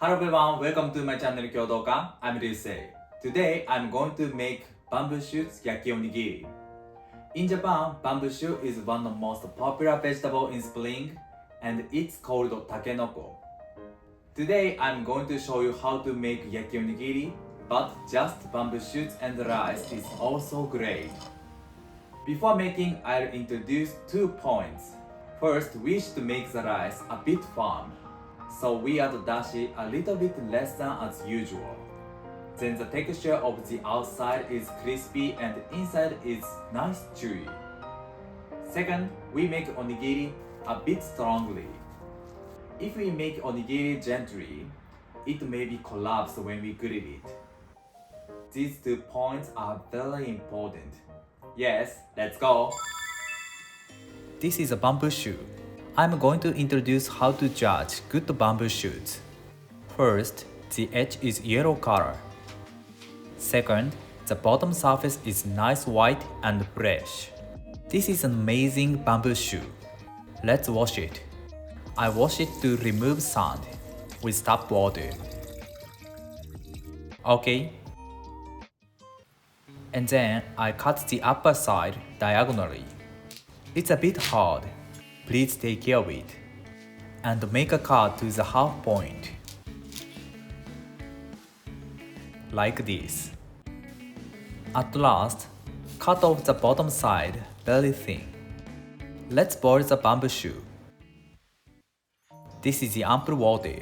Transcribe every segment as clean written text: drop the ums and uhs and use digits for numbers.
Hello everyone, welcome to my channel Kyodoka. I'm Ryusei. Today I'm going to make bamboo shoots Yaki-onigiri. In Japan, bamboo shoot is one of the most popular vegetables in spring and it's called takenoko. Today I'm going to show you how to make Yaki-onigiri, but just bamboo shoots and rice is also great. Before making, I'll introduce 2 points. First, we should make the rice a bit firm. So we add dashi a little bit less than as usual. Then the texture of the outside is crispy and inside is nice chewy. Second, we make onigiri a bit strongly. If we make onigiri gently, it may be collapsed when we grill it. These 2 points are very important. Yes, let's go! This is a bamboo shoot. I'm going to introduce how to judge good bamboo shoots. First, the edge is yellow color. Second, the bottom surface is nice white and fresh. This is an amazing bamboo shoot. Let's wash it. I wash it to remove sand with tap water. Okay. And then I cut the upper side diagonally. It's a bit hard. Please take care of it. And make a cut to the half point. Like this. At last, cut off the bottom side very thin. Let's boil the bamboo shoot. This is the ample water.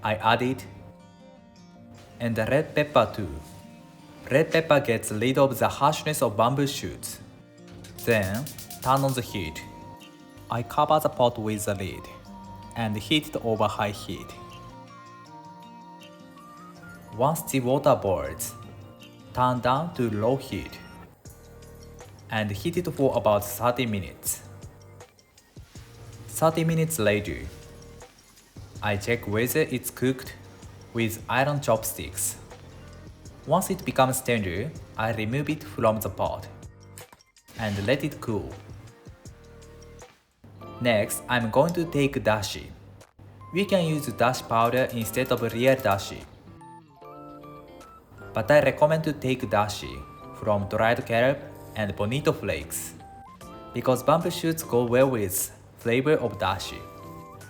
I add it. And the red pepper too. Red pepper gets rid of the harshness of bamboo shoots. Then, turn on the heat. I cover the pot with a lid and heat it over high heat. Once the water boils, turn down to low heat and heat it for about 30 minutes. 30 minutes later, I check whether it's cooked with iron chopsticks. Once it becomes tender, I remove it from the pot and let it cool. Next, I'm going to take dashi. We can use dashi powder instead of real dashi. But I recommend to take dashi from dried carrot and bonito flakes because bamboo shoots go well with flavor of dashi.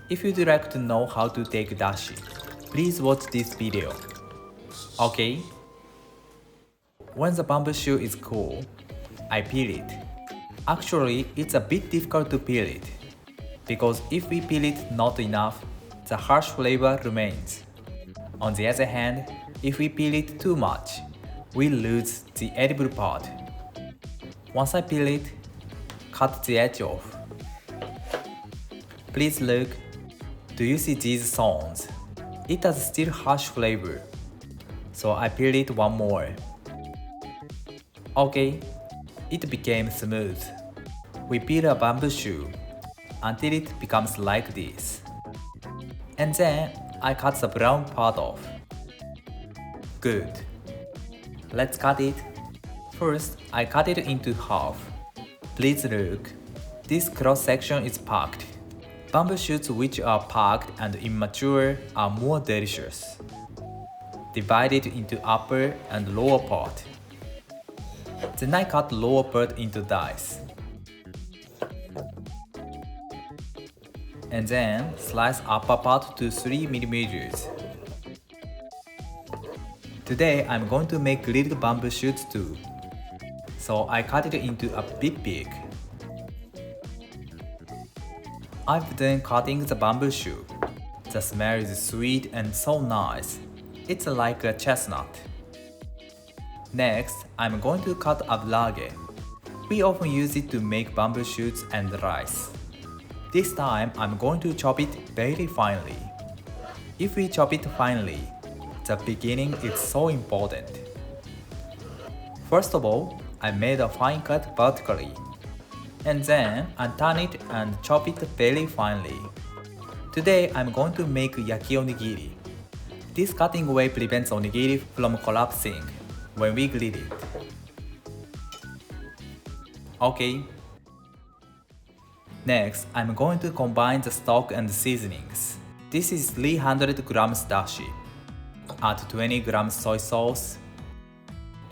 If you'd like to know how to take dashi, please watch this video. Okay? When the bamboo shoot is cool, I peel it. Actually, it's a bit difficult to peel it, because if we peel it not enough, the harsh flavor remains. On the other hand, if we peel it too much, we lose the edible part. Once I peel it, cut the edge off. Please look. Do you see these zones? It has still harsh flavor, so I peel it one more. Okay, it became smooth. We peel a bamboo shoot until it becomes like this. And then I cut the brown part off. Good. Let's cut it. First, I cut it into half. Please look. This cross section is packed. Bamboo shoots which are packed and immature are more delicious. Divide it into upper and lower part. Then I cut lower part into dice. And then slice upper part to 3 mm. Today I'm going to make grilled bamboo shoots too, so I cut it into a bit big. I've done cutting the bamboo shoot. The smell is sweet and so nice. It's like a chestnut. Next, I'm going to cut aburarge. We often use it to make bamboo shoots and rice. This time, I'm going to chop it very finely. If we chop it finely, the beginning is so important. First of all, I made a fine cut vertically. And then I turn it and chop it very finely. Today, I'm going to make yaki-onigiri. This cutting way prevents onigiri from collapsing when we grill it. Okay. Next, I'm going to combine the stock and seasonings. This is 300 grams dashi. Add 20 grams soy sauce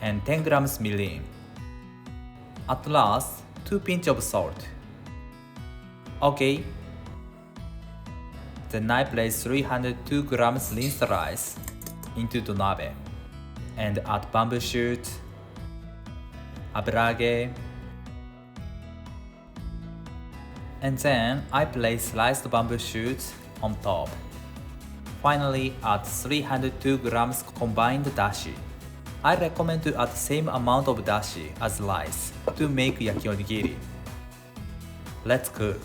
and 10 grams mirin. At last, 2 pinch of salt. Okay. Then I place 302 grams rinsed rice into the nabe and add bamboo shoot, aburarge, and then I place sliced bamboo shoots on top. Finally, add 302 grams combined dashi. I recommend to add the same amount of dashi as rice to make yaki-onigiri. Let's cook.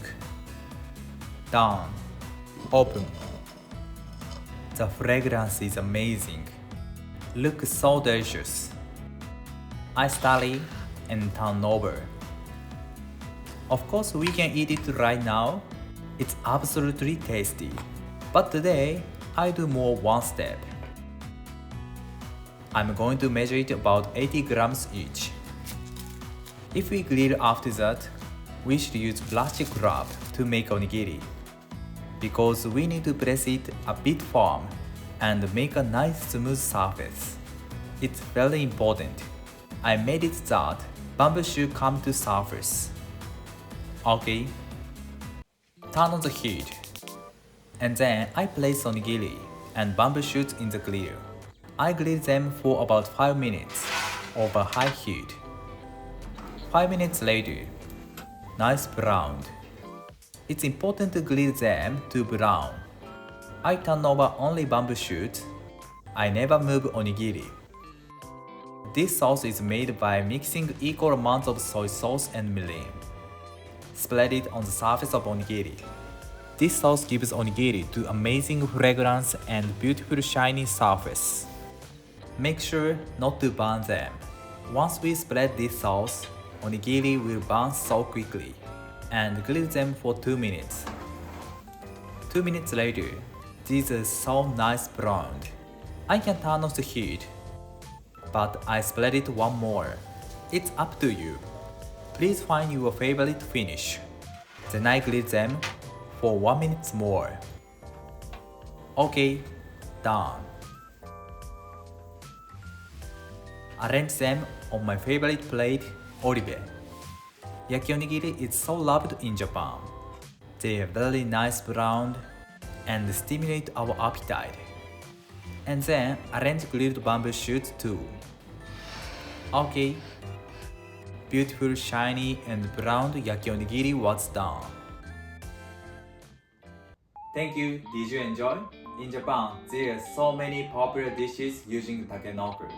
Done. Open. The fragrance is amazing. Looks so delicious. I study and turn over. Of course, we can eat it right now. It's absolutely tasty. But today, I do more one step. I'm going to measure it about 80 grams each. If we grill after that, we should use plastic wrap to make onigiri, because we need to press it a bit firm and make a nice smooth surface. It's very important. I made it that bamboo should come to surface. Okay. Turn on the heat. And then I place onigiri and bamboo shoots in the grill. I grill them for about 5 minutes over high heat. 5 minutes later, nice brown. It's important to grill them to brown. I turn over only bamboo shoots. I never move onigiri. This sauce is made by mixing equal amounts of soy sauce and mirin. Spread it on the surface of onigiri. This sauce gives onigiri to amazing fragrance and beautiful shiny surface. Make sure not to burn them. Once we spread this sauce, onigiri will burn so quickly, and grill them for 2 minutes. 2 minutes later, these are so nice browned. I can turn off the heat, but I spread it one more. It's up to you. Please find your favorite finish. Then I grill them for 1 minute more. Okay, done. Arrange them on my favorite plate, oribe. Yaki-onigiri is so loved in Japan. They are very nice browned and stimulate our appetite. And then arrange grilled bamboo shoots too. Okay. Beautiful, shiny and browned yaki-onigiri was done. Thank you. Did you enjoy? In Japan, there are so many popular dishes using takenoko.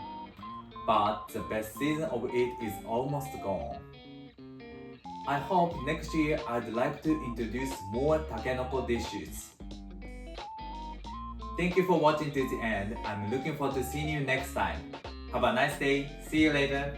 But the best season of it is almost gone. I hope next year I'd like to introduce more takenoko dishes. Thank you for watching to the end. I'm looking forward to seeing you next time. Have a nice day. See you later.